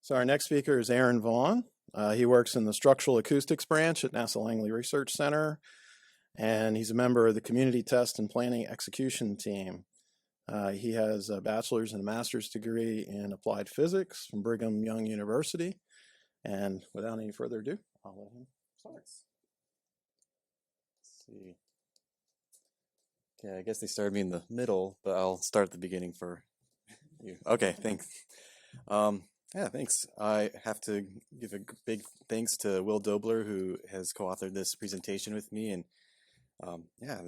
So our next speaker is Aaron Vaughn. He works in the Structural Acoustics Branch at NASA Langley Research Center, and he's a member of the Community Test and Planning Execution Team. He has a bachelor's and a master's degree in applied physics from Brigham Young University. And without any further ado, I'll let him start. Let's see. Okay, I guess they started me in the middle, but I'll start at the beginning for you. Okay, thanks. Yeah, thanks. I have to give a big thanks to Will Dobler, who has co-authored this presentation with me, and yeah,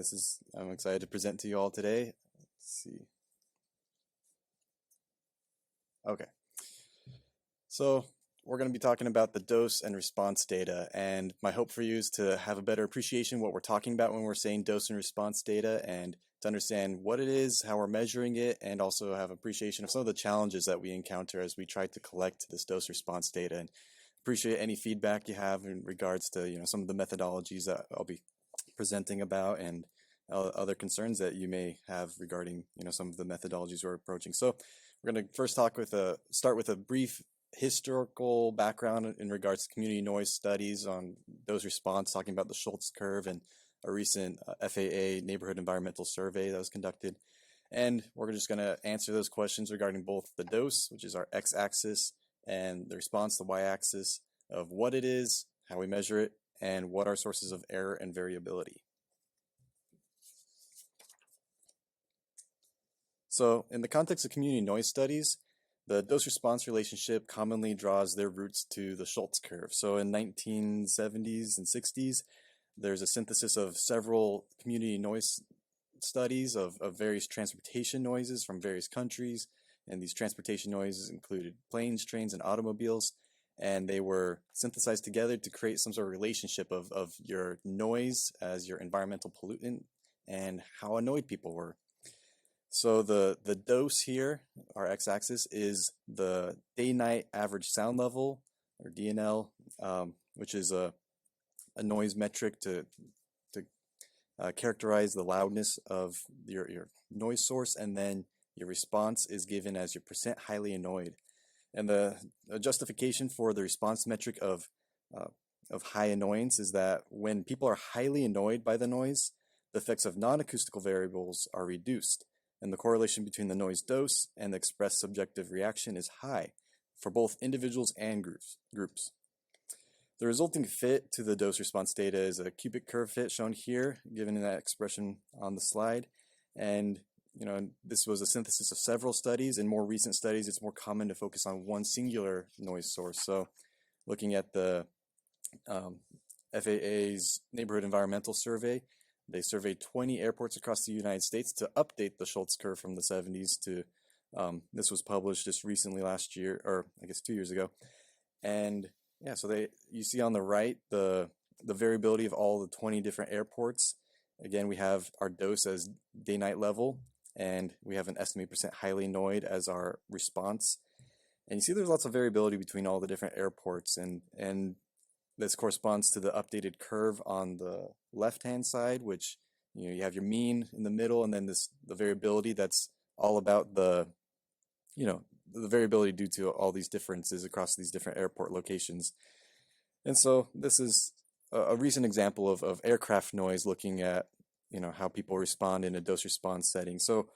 I'm excited to present to you all today. Let's see. Okay, so we're going to be talking about the dose and response data, and my hope for you is to have a better appreciation of what we're talking about when we're saying dose and response data, and to understand what it is, how we're measuring it, and also have appreciation of some of the challenges that we encounter as we try to collect this dose response data, and appreciate any feedback you have in regards to some of the methodologies that I'll be presenting about, and other concerns that you may have regarding some of the methodologies we're approaching. So we're going to first start with a brief historical background in regards to community noise studies on dose response, talking about the Schultz curve and a recent FAA neighborhood environmental survey that was conducted. And we're just going to answer those questions regarding both the dose, which is our x-axis, and the response, the y-axis, of what it is, how we measure it, and what are sources of error and variability. So in the context of community noise studies, the dose-response relationship commonly draws their roots to the Schultz curve. So in 1970s and 60s, there's a synthesis of several community noise studies of various transportation noises from various countries, and these transportation noises included planes, trains, and automobiles, and they were synthesized together to create some sort of relationship of your noise as your environmental pollutant and how annoyed people were. So the dose here, our x-axis, is the day-night average sound level, or DNL, which is a noise metric to characterize the loudness of your noise source, and then your response is given as your percent highly annoyed. And the justification for the response metric of high annoyance is that when people are highly annoyed by the noise, the effects of non-acoustical variables are reduced, and the correlation between the noise dose and the expressed subjective reaction is high for both individuals and groups. The resulting fit to the dose response data is a cubic curve fit shown here, given in that expression on the slide. And this was a synthesis of several studies. In more recent studies, it's more common to focus on one singular noise source. So looking at the FAA's Neighborhood Environmental Survey, they surveyed 20 airports across the United States to update the Schultz curve from the 70s to, this was published just recently last year, or I guess 2 years ago. And yeah, so you see on the right the variability of all the 20 different airports. Again, we have our dose as day-night level, and we have an estimated percent highly annoyed as our response. And you see there's lots of variability between all the different airports, and this corresponds to the updated curve on the left-hand side, which you have your mean in the middle, and then the variability that's all about the variability due to all these differences across these different airport locations. And so this is a recent example of aircraft noise, looking at how people respond in a dose response setting. So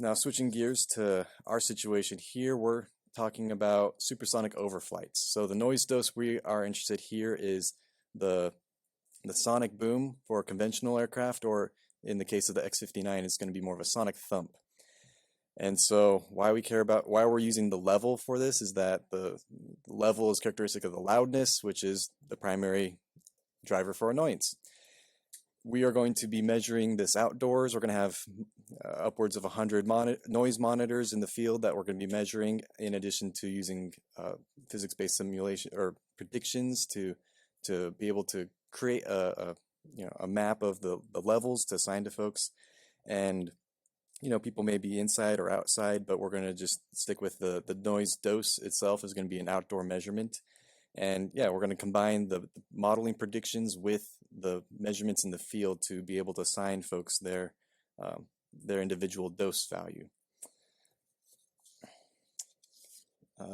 now switching gears to our situation here, we're talking about supersonic overflights. So the noise dose we are interested here is the sonic boom for conventional aircraft, or in the case of the X-59, it's going to be more of a sonic thump. And so why we're using the level for this is that the level is characteristic of the loudness, which is the primary driver for annoyance. We are going to be measuring this outdoors. We're going to have upwards of 100 noise monitors in the field that we're going to be measuring, in addition to using physics-based simulation or predictions to be able to create a map of the levels to assign to folks. And people may be inside or outside, but we're going to just stick with the noise dose itself is going to be an outdoor measurement. And yeah, we're going to combine the modeling predictions with the measurements in the field to be able to assign folks their individual dose value.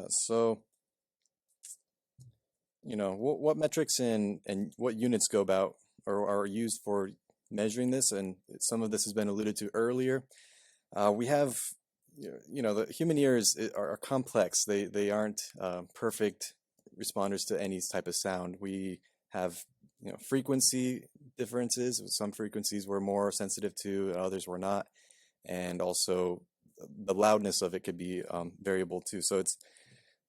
So what metrics and what units go about or are used for measuring this, and some of this has been alluded to earlier. We have, the human ears are complex. They aren't perfect responders to any type of sound. We have, frequency differences. Some frequencies we're more sensitive to, others we're not, and also the loudness of it could be variable too. So it's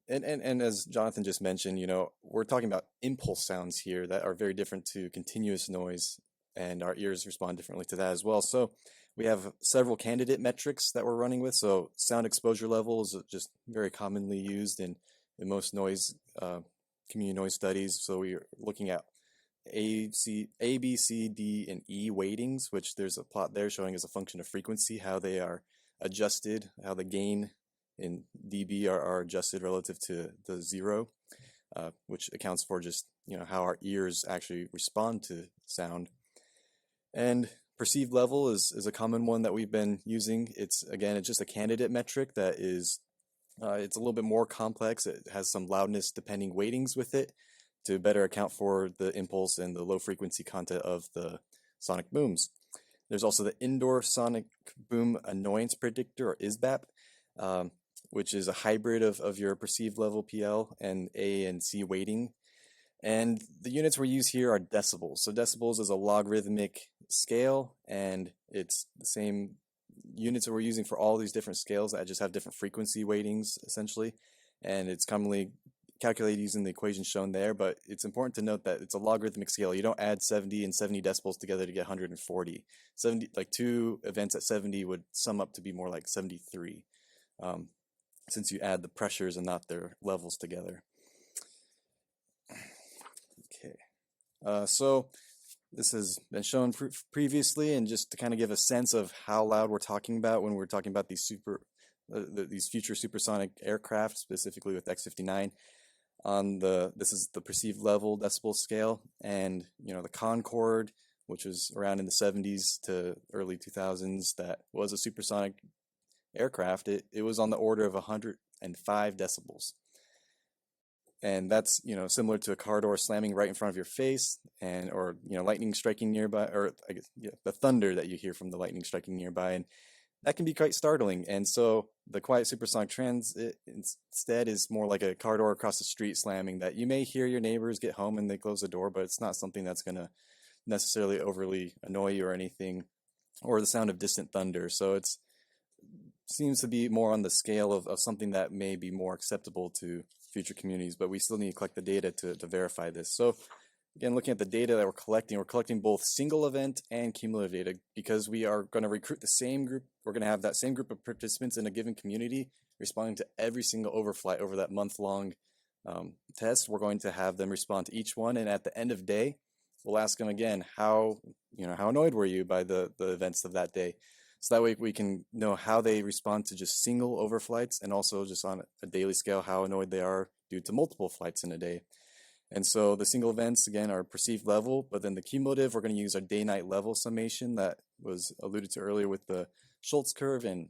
and as Jonathan just mentioned, we're talking about impulse sounds here that are very different to continuous noise, and our ears respond differently to that as well. So we have several candidate metrics that we're running with. So sound exposure level is just very commonly used in most noise community noise studies. So we're looking at A, B, C, D, and E weightings, which there's a plot there showing as a function of frequency, how they are adjusted, how the gain in dB are adjusted relative to the zero, which accounts for just, how our ears actually respond to sound. And perceived level is a common one that we've been using. It's just a candidate metric that is, it's a little bit more complex. It has some loudness depending weightings with it to better account for the impulse and the low frequency content of the sonic booms. There's also the indoor sonic boom annoyance predictor, or ISBAP, which is a hybrid of your perceived level PL and A and C weighting. And the units we use here are decibels. So decibels is a logarithmic scale, and it's the same units that we're using for all these different scales that just have different frequency weightings, essentially. And it's commonly calculated using the equation shown there, but it's important to note that it's a logarithmic scale. You don't add 70 and 70 decibels together to get 140. 70, like two events at 70 would sum up to be more like 73, since you add the pressures and not their levels together. Okay, so this has been shown previously, and just to kind of give a sense of how loud we're talking about when we're talking about these these future supersonic aircraft, specifically with X-59. This is the perceived level decibel scale, and the Concorde, which was around in the 70s to early 2000s, that was a supersonic aircraft. It was on the order of 105 decibels. And that's, similar to a car door slamming right in front of your face, or lightning striking nearby, or I guess, the thunder that you hear from the lightning striking nearby, and that can be quite startling. And so the quiet supersonic transit instead is more like a car door across the street slamming that you may hear your neighbors get home and they close the door, but it's not something that's going to necessarily overly annoy you or anything, or the sound of distant thunder. So it seems to be more on the scale of something that may be more acceptable to future communities, but we still need to collect the data to verify this. So again, looking at the data that we're collecting both single event and cumulative data, because we are going to recruit the same group. We're going to have that same group of participants in a given community responding to every single overflight over that month-long test. We're going to have them respond to each one, and at the end of day, we'll ask them again, how annoyed were you by the events of that day? So that way we can know how they respond to just single overflights, and also just on a daily scale, how annoyed they are due to multiple flights in a day. And so the single events, again, are perceived level, but then the cumulative, we're going to use our day-night level summation that was alluded to earlier with the Schultz curve and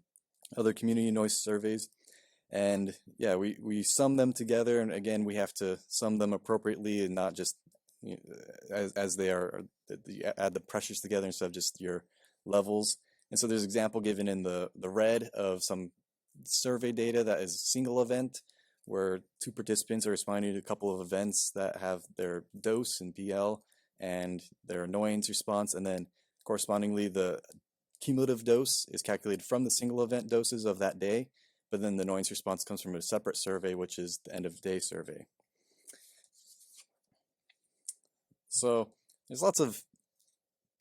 other community noise surveys. And yeah, we sum them together, and again, we have to sum them appropriately and not just as they are, you add the pressures together instead of just your levels. And so there's an example given in the red of some survey data that is single event, where two participants are responding to a couple of events that have their dose and PL and their annoyance response, and then correspondingly the cumulative dose is calculated from the single event doses of that day, but then the annoyance response comes from a separate survey, which is the end of day survey. So there's lots of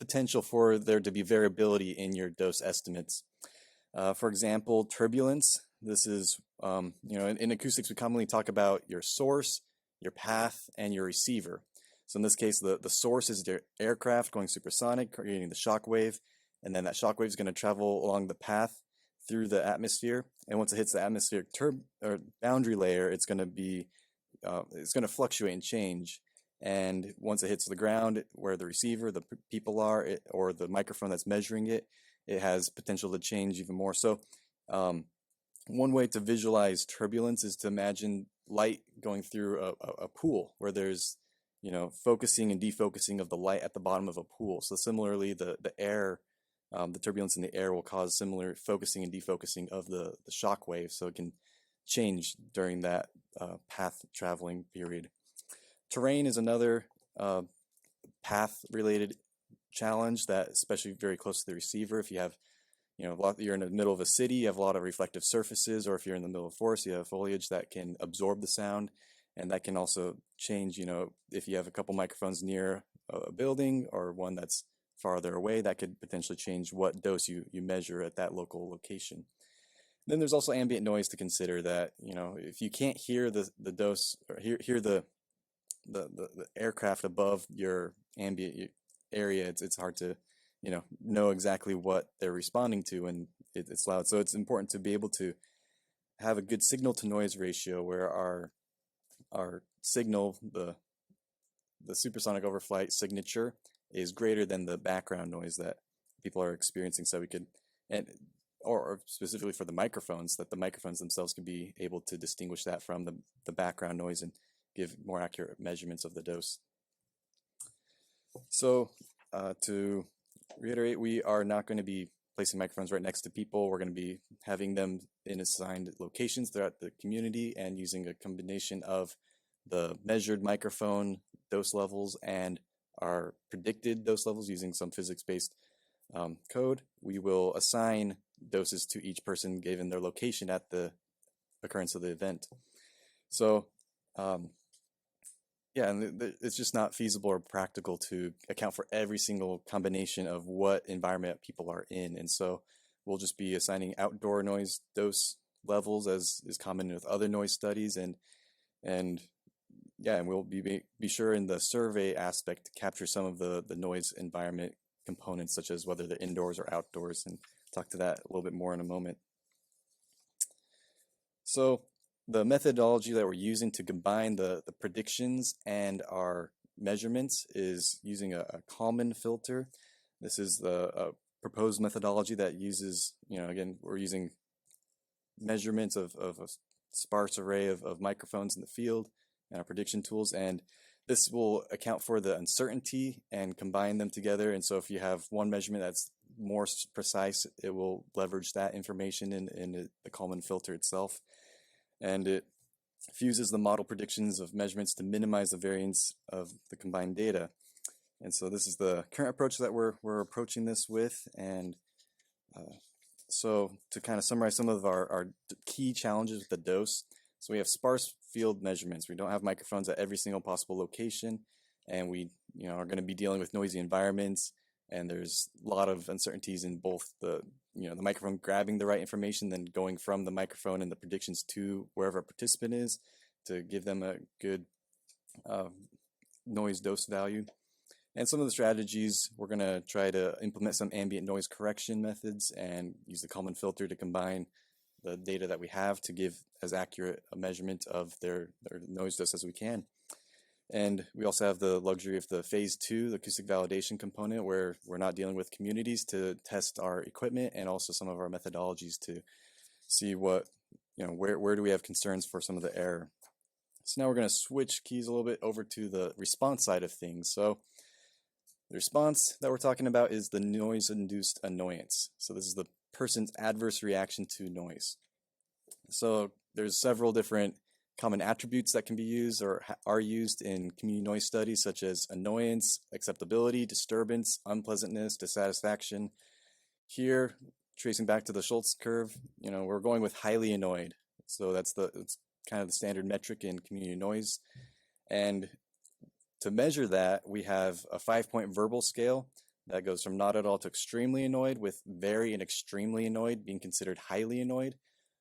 potential for there to be variability in your dose estimates. For example, turbulence. This is, in acoustics, we commonly talk about your source, your path, and your receiver. So in this case, the source is your aircraft going supersonic, creating the shock wave, and then that shock wave is going to travel along the path through the atmosphere. And once it hits the atmospheric boundary layer, it's going to fluctuate and change. And once it hits the ground, where the receiver, the people are, or the microphone that's measuring it, it has potential to change even more. So one way to visualize turbulence is to imagine light going through a pool where there's, focusing and defocusing of the light at the bottom of a pool. So similarly, the air, the turbulence in the air will cause similar focusing and defocusing of the shock wave, so it can change during that path traveling period. Terrain is another path-related challenge that, especially very close to the receiver, if you have, you're in the middle of a city, you have a lot of reflective surfaces, or if you're in the middle of a forest, you have foliage that can absorb the sound, and that can also change, if you have a couple microphones near a building or one that's farther away, that could potentially change what dose you measure at that local location. Then there's also ambient noise to consider that, if you can't hear the dose or hear the aircraft above your ambient area, it's hard to, know exactly what they're responding to, and it's loud. So it's important to be able to have a good signal to noise ratio where our signal, the supersonic overflight signature, is greater than the background noise that people are experiencing, so we could, or specifically for the microphones, that the microphones themselves can be able to distinguish that from the background noise and give more accurate measurements of the dose. So to reiterate, we are not going to be placing microphones right next to people. We're going to be having them in assigned locations throughout the community and using a combination of the measured microphone dose levels and our predicted dose levels using some physics-based code. We will assign doses to each person given their location at the occurrence of the event. So yeah, and it's just not feasible or practical to account for every single combination of what environment people are in. And so we'll just be assigning outdoor noise dose levels, as is common with other noise studies. And we'll be sure in the survey aspect to capture some of the noise environment components, such as whether they're indoors or outdoors, and talk to that a little bit more in a moment. So the methodology that we're using to combine the predictions and our measurements is using a Kalman filter. This is the proposed methodology that uses, again, we're using measurements of a sparse array of microphones in the field and our prediction tools, and this will account for the uncertainty and combine them together. And so if you have one measurement that's more precise, it will leverage that information in the Kalman filter itself. And it fuses the model predictions of measurements to minimize the variance of the combined data. And so this is the current approach that we're approaching this with. And so to kind of summarize some of our key challenges with the dose. So we have sparse field measurements. We don't have microphones at every single possible location, and we are going to be dealing with noisy environments, and there's a lot of uncertainties in both the microphone grabbing the right information, then going from the microphone and the predictions to wherever a participant is to give them a good noise dose value. And some of the strategies, we're going to try to implement some ambient noise correction methods and use the Kalman filter to combine the data that we have to give as accurate a measurement of their noise dose as we can. And we also have the luxury of the phase 2, the acoustic validation component, where we're not dealing with communities to test our equipment and also some of our methodologies to see what, where do we have concerns for some of the error. So now we're going to switch keys a little bit over to the response side of things. So the response that we're talking about is the noise-induced annoyance. So this is the person's adverse reaction to noise. So there's several different common attributes that can be used or are used in community noise studies, such as annoyance, acceptability, disturbance, unpleasantness, dissatisfaction. Here, tracing back to the Schultz curve, we're going with highly annoyed. So it's kind of the standard metric in community noise. And to measure that, we have a 5-point verbal scale that goes from not at all to extremely annoyed, with very and extremely annoyed being considered highly annoyed.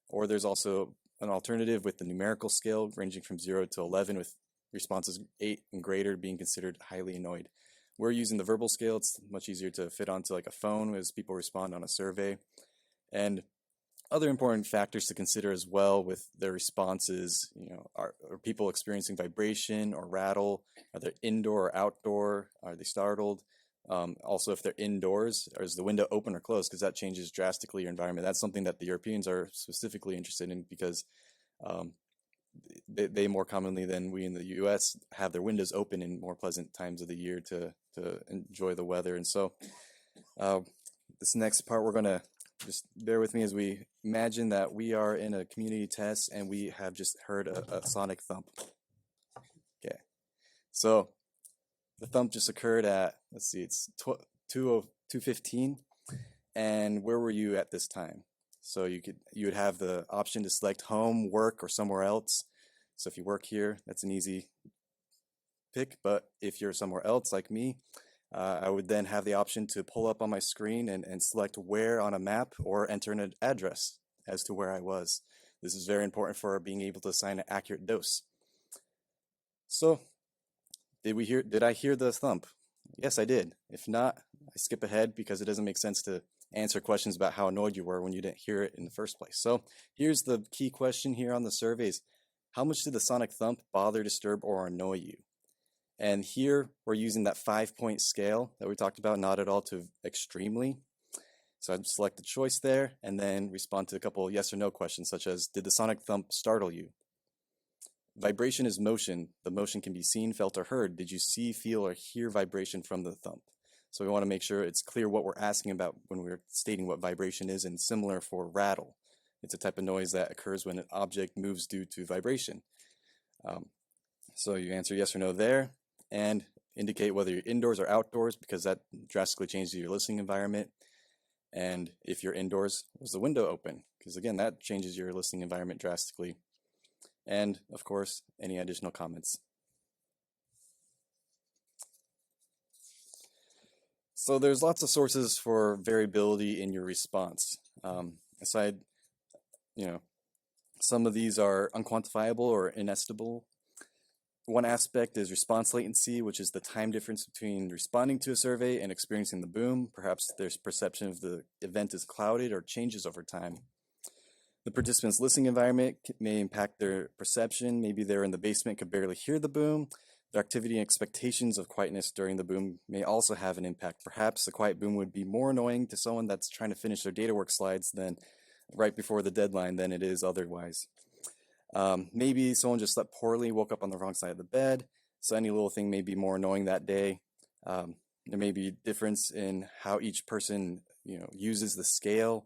Or there's also an alternative with the numerical scale ranging from 0 to 11, with responses 8 and greater being considered highly annoyed. We're using the verbal scale. It's much easier to fit onto like a phone as people respond on a survey. And other important factors to consider as well with their responses, are people experiencing vibration or rattle? Are they indoor or outdoor? Are they startled? Also, if they're indoors, is the window open or closed? Because that changes drastically your environment. That's something that the Europeans are specifically interested in, because they more commonly than we in the US have their windows open in more pleasant times of the year to enjoy the weather. And so this next part, we're gonna just bear with me as we imagine that we are in a community test and we have just heard a sonic thump. Okay, so the thump just occurred at, let's see, it's 2:15, and where were you at this time? So you would have the option to select home, work, or somewhere else. So if you work here, that's an easy pick, but if you're somewhere else like me, I would then have the option to pull up on my screen and select where on a map or enter an address as to where I was. This is very important for being able to assign an accurate dose. So did I hear the thump? Yes, I did. If not, I skip ahead because it doesn't make sense to answer questions about how annoyed you were when you didn't hear it in the first place. So here's the key question here on the surveys. How much did the sonic thump bother, disturb, or annoy you? And here we're using that 5-point scale that we talked about, not at all to extremely. So I'd select the choice there and then respond to a couple yes or no questions, such as, did the sonic thump startle you? Vibration is motion. The motion can be seen, felt, or heard. Did you see, feel, or hear vibration from the thump? So we want to make sure it's clear what we're asking about when we're stating what vibration is, and similar for rattle. It's a type of noise that occurs when an object moves due to vibration. So you answer yes or no there, and indicate whether you're indoors or outdoors, because that drastically changes your listening environment. And if you're indoors, was the window open? Because again, that changes your listening environment drastically. And of course, any additional comments. So there's lots of sources for variability in your response. Aside, some of these are unquantifiable or inestimable. One aspect is response latency, which is the time difference between responding to a survey and experiencing the boom. Perhaps their perception of the event is clouded or changes over time. The participant's listening environment may impact their perception. Maybe they're in the basement, could barely hear the boom. Their activity and expectations of quietness during the boom may also have an impact. Perhaps the quiet boom would be more annoying to someone that's trying to finish their data work slides than right before the deadline than it is otherwise. Maybe someone just slept poorly, woke up on the wrong side of the bed, so any little thing may be more annoying that day. There may be a difference in how each person uses the scale,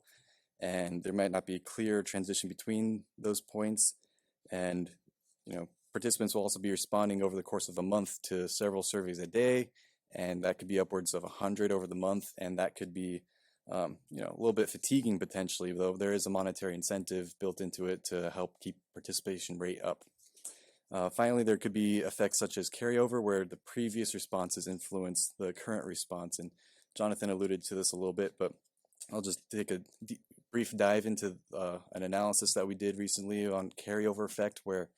and there might not be a clear transition between those points. And participants will also be responding over the course of a month to several surveys a day, and that could be upwards of 100 over the month, and that could be a little bit fatiguing potentially, though there is a monetary incentive built into it to help keep participation rate up. Finally, there could be effects such as carryover, where the previous responses influence the current response. And Jonathan alluded to this a little bit, but I'll just take a brief dive into an analysis that we did recently on carryover effect, where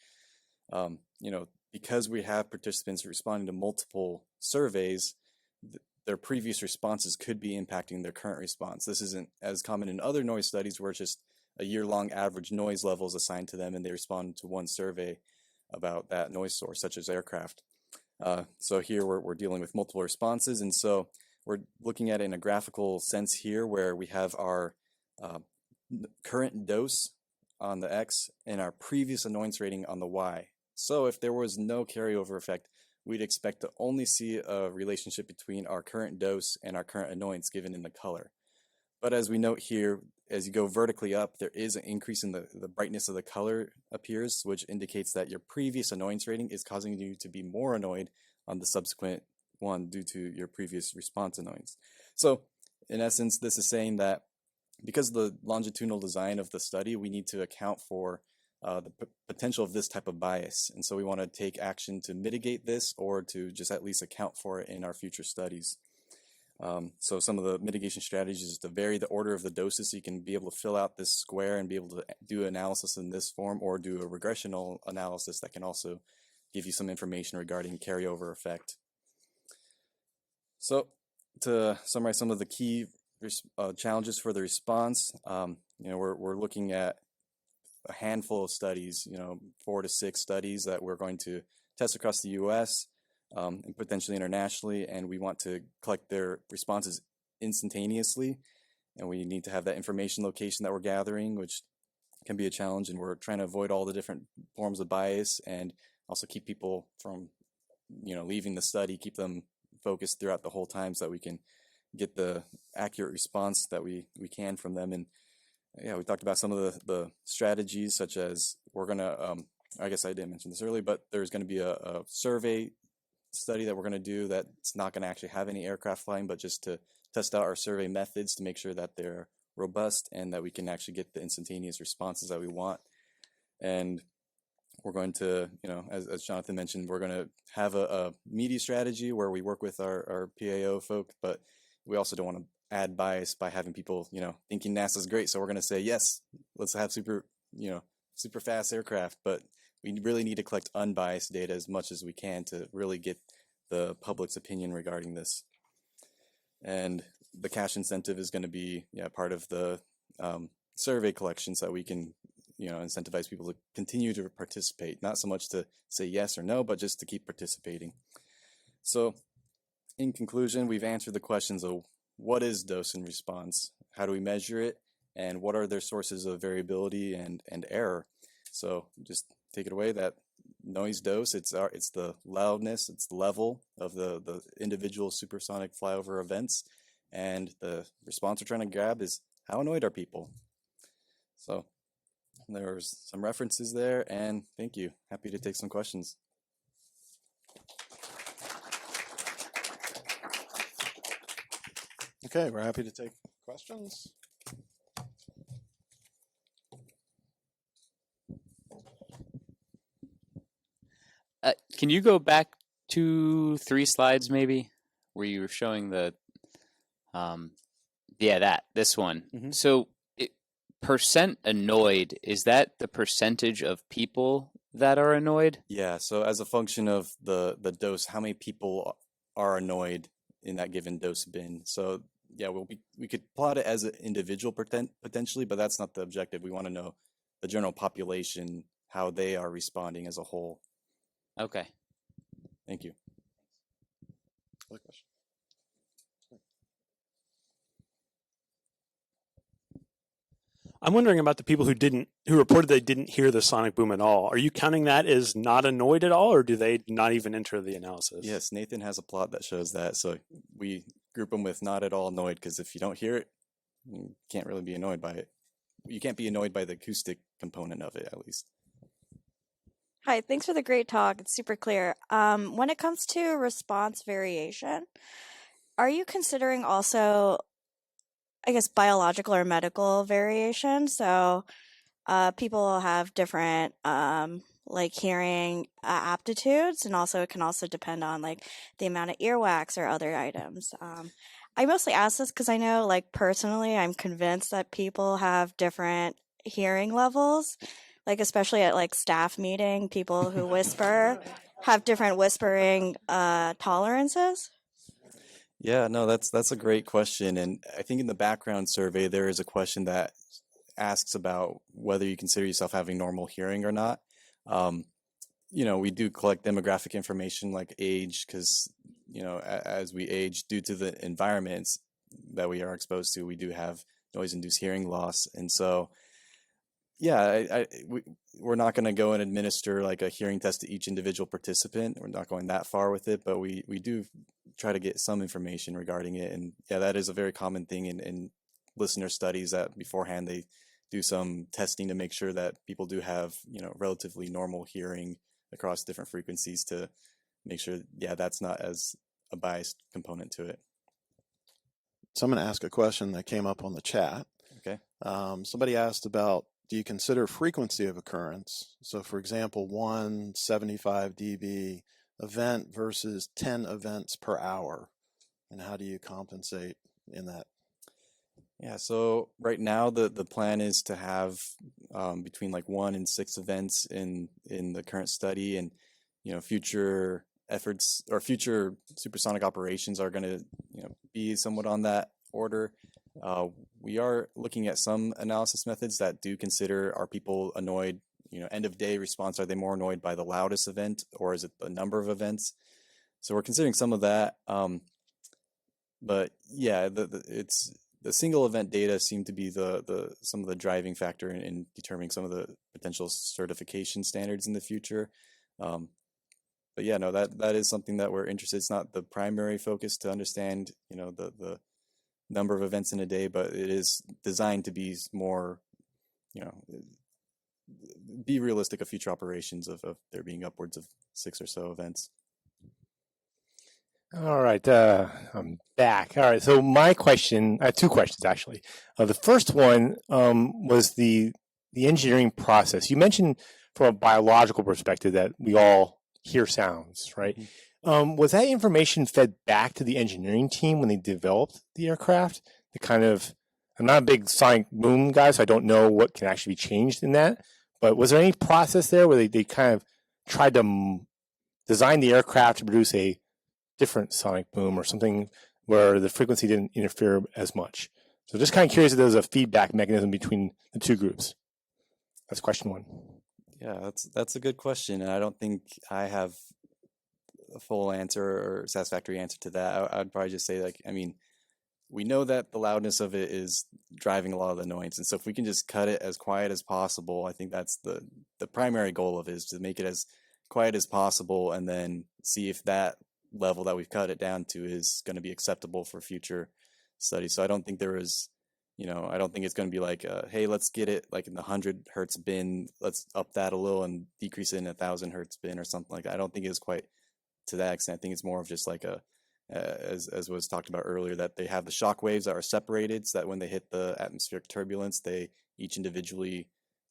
because we have participants responding to multiple surveys, their previous responses could be impacting their current response. This isn't as common in other noise studies where it's just a year-long average noise level is assigned to them and they respond to one survey about that noise source, such as aircraft. So here we're dealing with multiple responses, and so we're looking at it in a graphical sense here where we have our current dose on the X and our previous annoyance rating on the Y. So if there was no carryover effect, we'd expect to only see a relationship between our current dose and our current annoyance given in the color. But as we note here, as you go vertically up, there is an increase in the brightness of the color appears, which indicates that your previous annoyance rating is causing you to be more annoyed on the subsequent one due to your previous response annoyance. So in essence, this is saying that because of the longitudinal design of the study, we need to account for the potential of this type of bias. And so we want to take action to mitigate this or to just at least account for it in our future studies. So some of the mitigation strategies is to vary the order of the doses so you can be able to fill out this square and be able to do analysis in this form, or do a regressional analysis that can also give you some information regarding carryover effect. So to summarize some of the key challenges for the response, we're looking at a handful of studies, 4 to 6 studies that we're going to test across the US and potentially internationally, and we want to collect their responses instantaneously, and we need to have that information location that we're gathering, which can be a challenge, and we're trying to avoid all the different forms of bias and also keep people from, leaving the study, keep them focused throughout the whole time so that we can get the accurate response that we can from them. And yeah, we talked about some of the strategies, such as we're going to, I guess I didn't mention this earlier, but there's going to be a survey study that we're going to do that's not going to actually have any aircraft flying, but just to test out our survey methods to make sure that they're robust and that we can actually get the instantaneous responses that we want. And we're going to, as Jonathan mentioned, we're going to have a media strategy where we work with our PAO folk, but we also don't want to add bias by having people, thinking NASA's great. So we're going to say, yes, let's have super fast aircraft, but we really need to collect unbiased data as much as we can to really get the public's opinion regarding this. And the cash incentive is going to be part of the survey collection so that we can incentivize people to continue to participate, not so much to say yes or no, but just to keep participating. So in conclusion, we've answered the questions of what is dose and response, how do we measure it, and what are their sources of variability and error. So just take it away that noise dose, it's the loudness, it's the level of the individual supersonic flyover events, and the response we're trying to grab is how annoyed are people. So there's some references there, and thank you. Happy to take some questions. Okay, we're happy to take questions. Can you go back 2-3 slides maybe, where you were showing the, this one. Mm-hmm. So percent annoyed, is that the percentage of people that are annoyed? Yeah, so as a function of the dose, how many people are annoyed in that given dose bin. So yeah, we could plot it as an individual potentially, but that's not the objective. We want to know the general population, how they are responding as a whole. Okay. Thank you. Other question? I'm wondering about the people who reported they didn't hear the sonic boom at all. Are you counting that as not annoyed at all, or do they not even enter the analysis? Yes, Nathan has a plot that shows that. So we group them with not at all annoyed, because if you don't hear it, you can't really be annoyed by it. You can't be annoyed by the acoustic component of it, at least. Hi, thanks for the great talk. It's super clear. When it comes to response variation, are you considering also, I guess, biological or medical variation? So people have different hearing aptitudes, and also it can also depend on the amount of earwax or other items. I mostly ask this because I know, personally, I'm convinced that people have different hearing levels. Especially at staff meeting, people who whisper have different whispering tolerances. Yeah, no, that's a great question. And I think in the background survey, there is a question that asks about whether you consider yourself having normal hearing or not. We do collect demographic information like age, because, as we age, due to the environments that we are exposed to, we do have noise-induced hearing loss. And so, yeah, we're not going to go and administer a hearing test to each individual participant. We're not going that far with it, but we do try to get some information regarding it. And yeah, that is a very common thing in listener studies, that beforehand they do some testing to make sure that people do have, relatively normal hearing across different frequencies, to make sure, that's not as a biased component to it. So I'm going to ask a question that came up on the chat. Okay. Somebody asked about, do you consider frequency of occurrence? So for example, 175 dB event versus 10 events per hour. And how do you compensate in that? Yeah, so right now the plan is to have between 1 and 6 events in the current study, and future efforts or future supersonic operations are going to be somewhat on that order. We are looking at some analysis methods that do consider, are people annoyed, end of day response, are they more annoyed by the loudest event, or is it the number of events? So we're considering some of that. But yeah, the single event data seem to be some of the driving factor in determining some of the potential certification standards in the future. But yeah, no, that is something that we're interested. It's not the primary focus to understand, the number of events in a day, but it is designed to be more, be realistic of future operations of there being upwards of 6 or so events. All right, I'm back. All right, so my question, I have two questions actually. The first one was the engineering process. You mentioned from a biological perspective that we all hear sounds, right? Mm-hmm. Was that information fed back to the engineering team when they developed the aircraft? I'm not a big sonic boom guy, so I don't know what can actually be changed in that. But was there any process there where they kind of tried to design the aircraft to produce a different sonic boom or something where the frequency didn't interfere as much? So just kind of curious if there was a feedback mechanism between the two groups. That's question one. Yeah, that's a good question, and I don't think I have a full answer or satisfactory answer to that. I'd probably just say, we know that the loudness of it is driving a lot of the annoyance, and so if we can just cut it as quiet as possible, I think that's the primary goal of it, is to make it as quiet as possible, and then see if that level that we've cut it down to is going to be acceptable for future studies. So I don't think there is, I don't think it's going to be like, hey, let's get it like in the 100 hertz bin, let's up that a little and decrease it in 1,000 hertz bin or something like that. I don't think it's quite to that extent. I think it's more of just like as was talked about earlier, that they have the shock waves that are separated so that when they hit the atmospheric turbulence, they each individually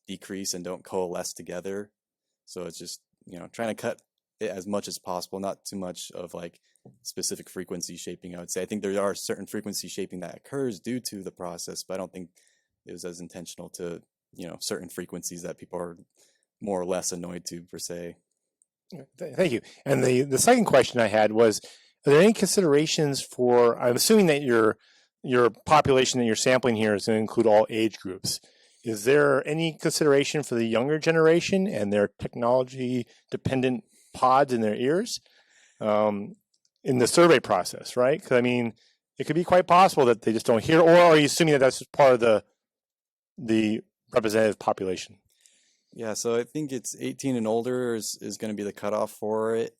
decrease and don't coalesce together. So it's just, trying to cut it as much as possible, not too much of like specific frequency shaping, I would say. I think there are certain frequency shaping that occurs due to the process, but I don't think it was as intentional to, certain frequencies that people are more or less annoyed to per se. Thank you. And the second question I had was, are there any considerations for, I'm assuming that your population that you're sampling here is going to include all age groups. Is there any consideration for the younger generation and their technology-dependent pods in their ears in the survey process, right? Because, it could be quite possible that they just don't hear, or are you assuming that that's part of the representative population? Yeah, so I think it's 18 and older is going to be the cutoff for it.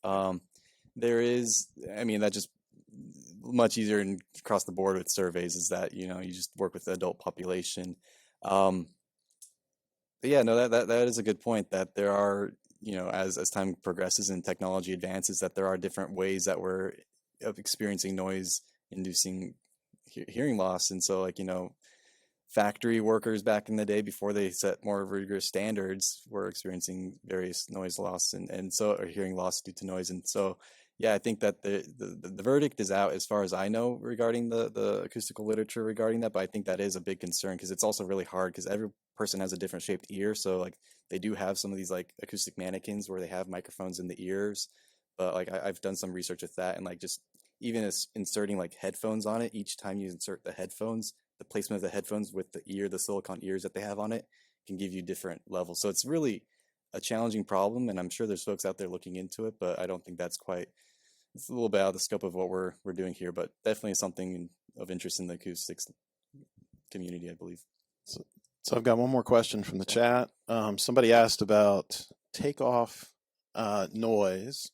There is, that just much easier across the board with surveys is that, you just work with the adult population. But yeah, no, that is a good point, that there are, as time progresses and technology advances, that there are different ways that we're experiencing noise inducing hearing loss. And so factory workers back in the day, before they set more rigorous standards, were experiencing various noise loss and or hearing loss due to noise. And so, yeah, I think that the verdict is out as far as I know regarding the acoustical literature regarding that, but I think that is a big concern because it's also really hard because every person has a different shaped ear. So they do have some of these acoustic mannequins where they have microphones in the ears, but I've done some research with that, and just even as inserting headphones on it, each time you insert the headphones, the placement of the headphones with the silicone ears that they have on it can give you different levels. So it's really a challenging problem, and I'm sure there's folks out there looking into it, but I don't think that's it's a little bit out of the scope of what we're doing here, but definitely something of interest in the acoustics community, I believe. So I've got one more question from the chat. Somebody asked about takeoff noise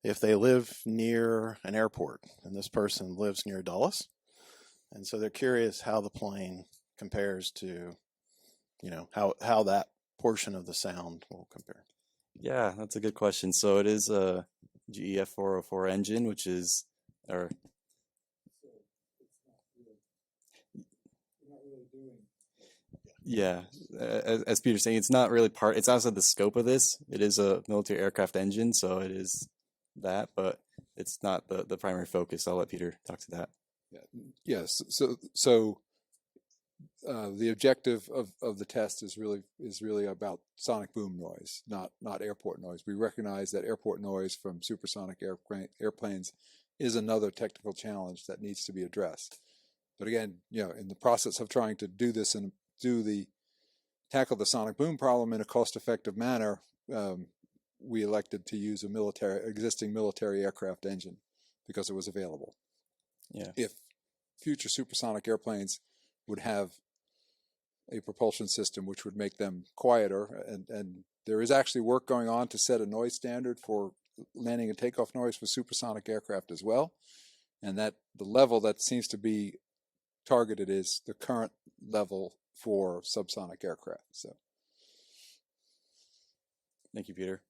if they live near an airport, and this person lives near Dulles. And so they're curious how the plane compares to, how that portion of the sound will compare. Yeah, that's a good question. So it is a GEF 404 engine, which is, yeah, as Peter's saying, it's not really it's outside the scope of this. It is a military aircraft engine, so it is that, but it's not the primary focus. I'll let Peter talk to that. Yes. So the objective of the test is really about sonic boom noise, not airport noise. We recognize that airport noise from supersonic airplanes is another technical challenge that needs to be addressed. But again, in the process of trying to do this and tackle the sonic boom problem in a cost-effective manner, we elected to use existing military aircraft engine because it was available. Yeah. If future supersonic airplanes would have a propulsion system which would make them quieter. And there is actually work going on to set a noise standard for landing and takeoff noise for supersonic aircraft as well. And that the level that seems to be targeted is the current level for subsonic aircraft. So, Thank you, Peter.